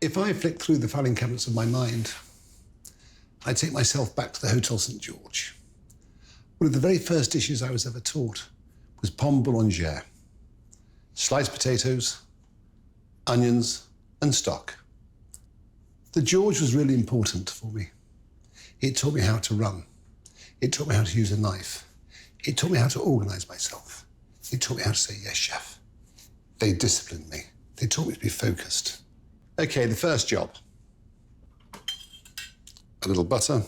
If I flick through the filing cabinets of my mind, I take myself back to the Hotel St. George. One of the very first dishes I was ever taught was Pommes boulangère. Sliced potatoes, onions, and stock. The George was really important for me. It taught me how to run. It taught me how to use a knife. It taught me how to organize myself. It taught me how to say, yes, chef. They disciplined me. They taught me to be focused. Okay, the first job. A little butter.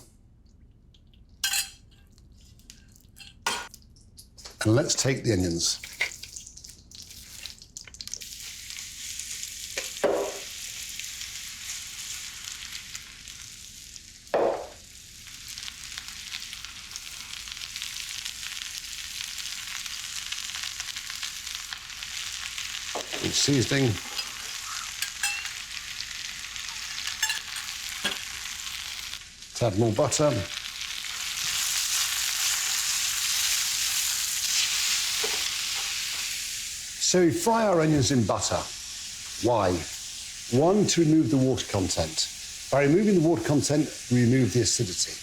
And let's take the onions. And seasoning. Let's add more butter. So we fry our onions in butter. Why? One, to remove the water content. By removing the water content, we remove the acidity.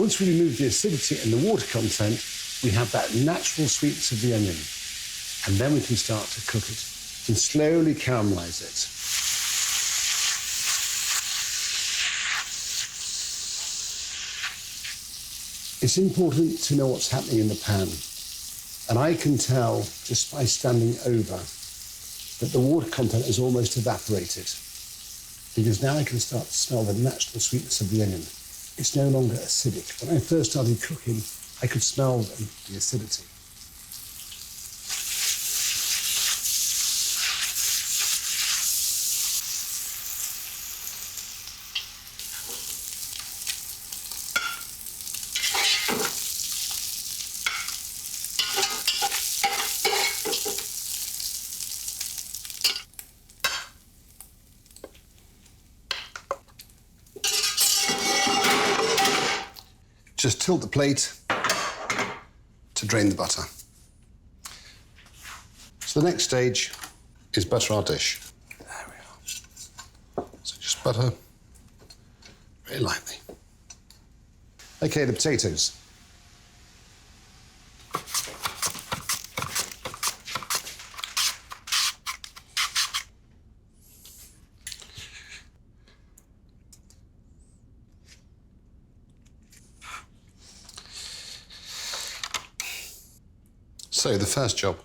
Once we remove the acidity and the water content, we have that natural sweetness of the onion. And then we can start to cook it and slowly caramelize it. It's important to know what's happening in the pan. And I can tell, just by standing over, that the water content has almost evaporated. Because now I can start to smell the natural sweetness of the onion. It's no longer acidic. When I first started cooking, I could smell the acidity. Just tilt the plate to drain the butter. So the next stage is butter our dish. There we are. So just butter very lightly. Okay, the potatoes. So the first job.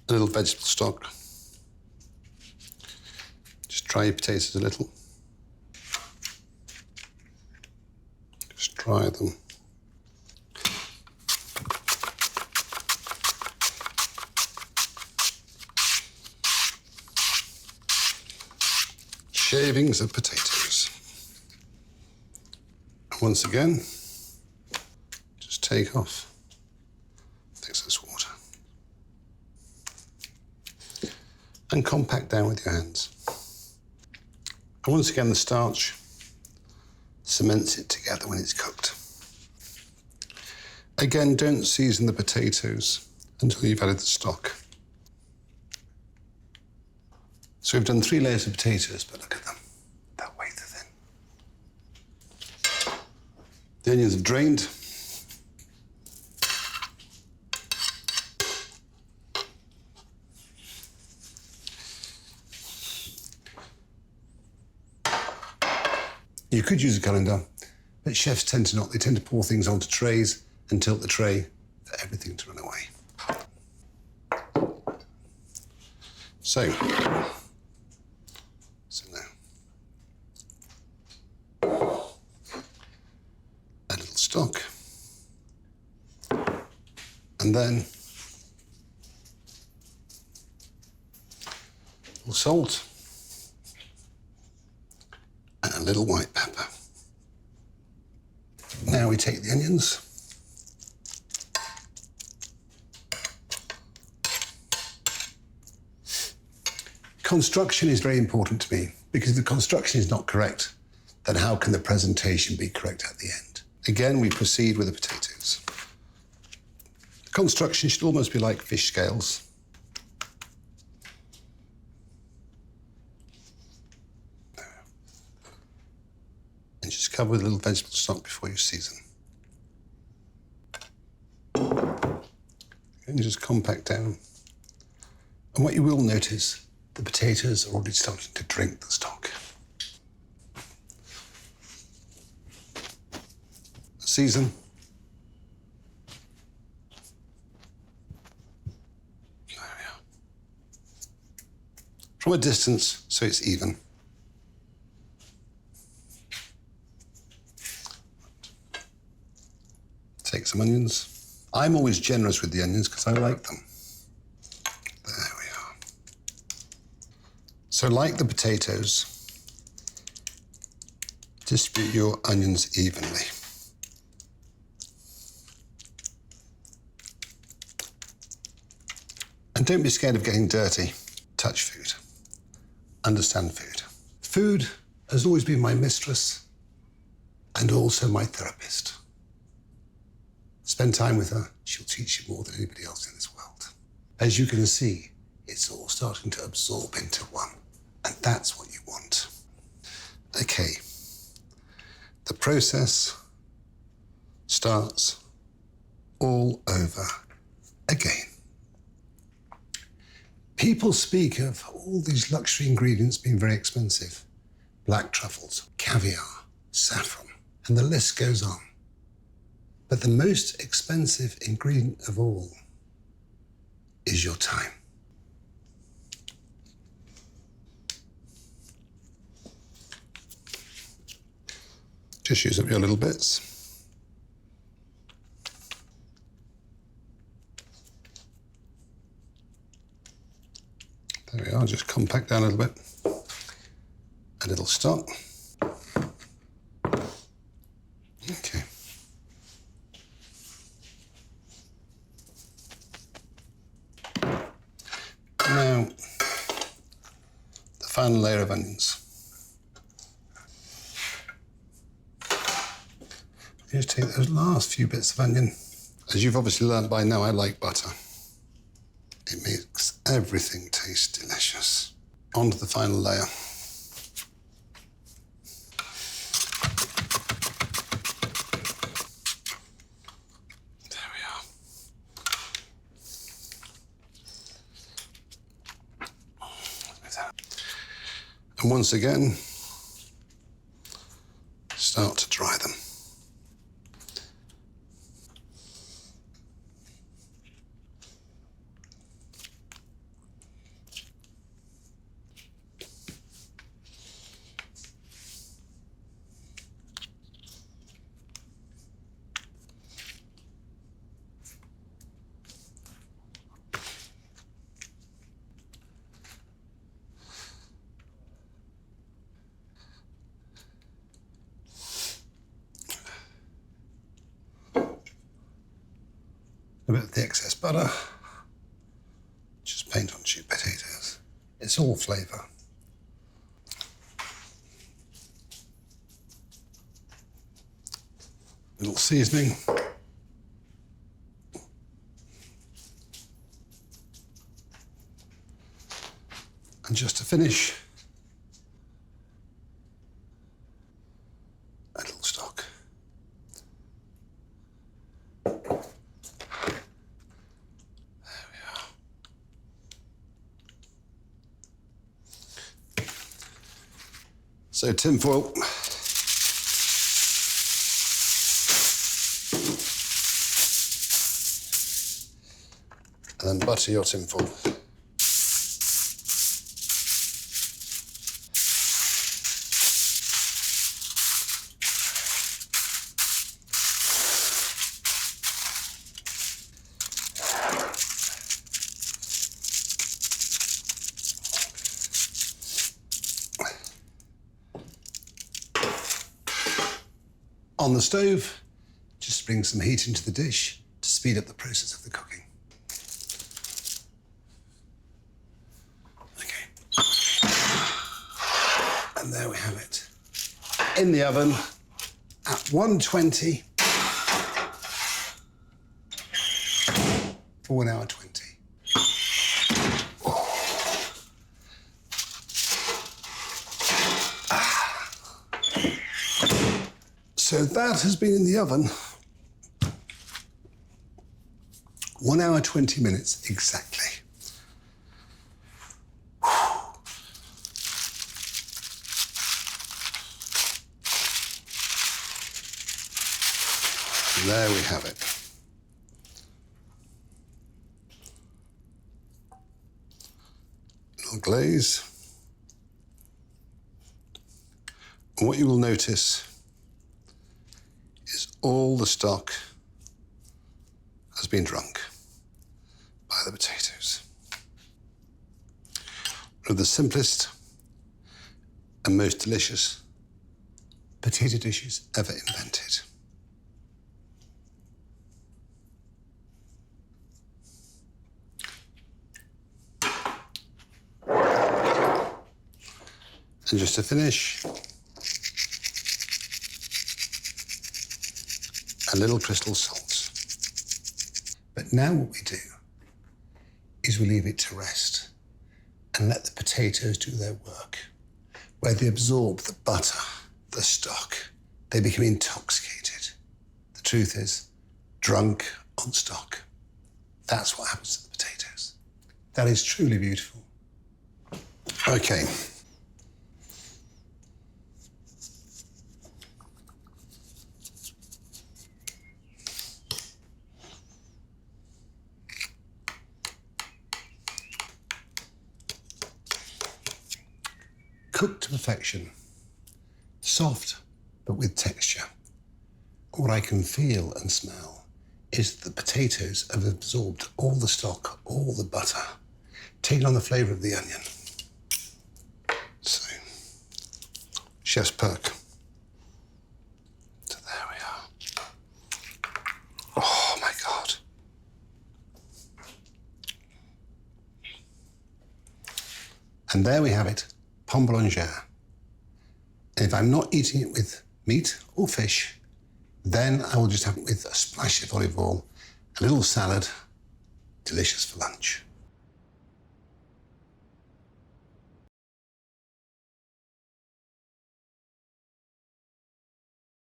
A little vegetable stock. Just dry your potatoes a little. Just dry them. Shavings of potatoes. And once again, just take off the excess water. And compact down with your hands. And once again, the starch cements it together when it's cooked. Again, don't season the potatoes until you've added the stock. So we've done 3 layers of potatoes, but look at them. They're way too thin. The onions are drained. You could use a colander, but chefs tend to not. They tend to pour things onto trays and tilt the tray for everything to run away. So now, a little stock, and then a little salt, and a little white pepper. Now we take the onions. Construction is very important to me because if the construction is not correct, then how can the presentation be correct at the end? Again, we proceed with the potatoes. The construction should almost be like fish scales. And just cover with a little vegetable stock before you season. And just compact down. And what you will notice, the potatoes are already starting to drink the stock. Season. There we are. From a distance, so it's even. Take some onions. I'm always generous with the onions because I like them. There we are. So like the potatoes, distribute your onions evenly. And don't be scared of getting dirty. Touch food. Understand food. Food has always been my mistress and also my therapist. Spend time with her, she'll teach you more than anybody else in this world. As you can see, it's all starting to absorb into one, and that's what you want. Okay, the process starts all over again. People speak of all these luxury ingredients being very expensive. Black truffles, caviar, saffron, and the list goes on. But the most expensive ingredient of all is your time. Just use up your little bits. There we are, just compact down a little bit. A little stock. Okay. Now, the final layer of onions. You just take those last few bits of onion. As you've obviously learned by now, I like butter. It makes everything taste delicious. Onto the final layer. There we are. And once again, start to dry them. A bit of the excess butter. Just paint on cheap potatoes. It's all flavour. Little seasoning. And just to finish, a little stock. So tin foil. And then butter your tin foil. On the stove, just bring some heat into the dish to speed up the process of the cooking. Okay. And there we have it. In the oven at 120 for 1 hour 20. So that has been in the oven 1 hour 20 minutes exactly. There we have it. Little glaze. And what you will notice is all the stock has been drunk by the potatoes. One of the simplest and most delicious potato dishes ever invented. And just to finish, a little crystal salt. But now what we do is we leave it to rest and let the potatoes do their work, where they absorb the butter, the stock, they become intoxicated. The truth is, drunk on stock. That's what happens to the potatoes. That is truly beautiful. Okay. Cooked to perfection, soft but with texture. What I can feel and smell is that the potatoes have absorbed all the stock, all the butter, taken on the flavour of the onion. So, chef's perk. So there we are. Oh my God. And there we have it. Pommes boulangère. And if I'm not eating it with meat or fish, then I will just have it with a splash of olive oil, a little salad, delicious for lunch.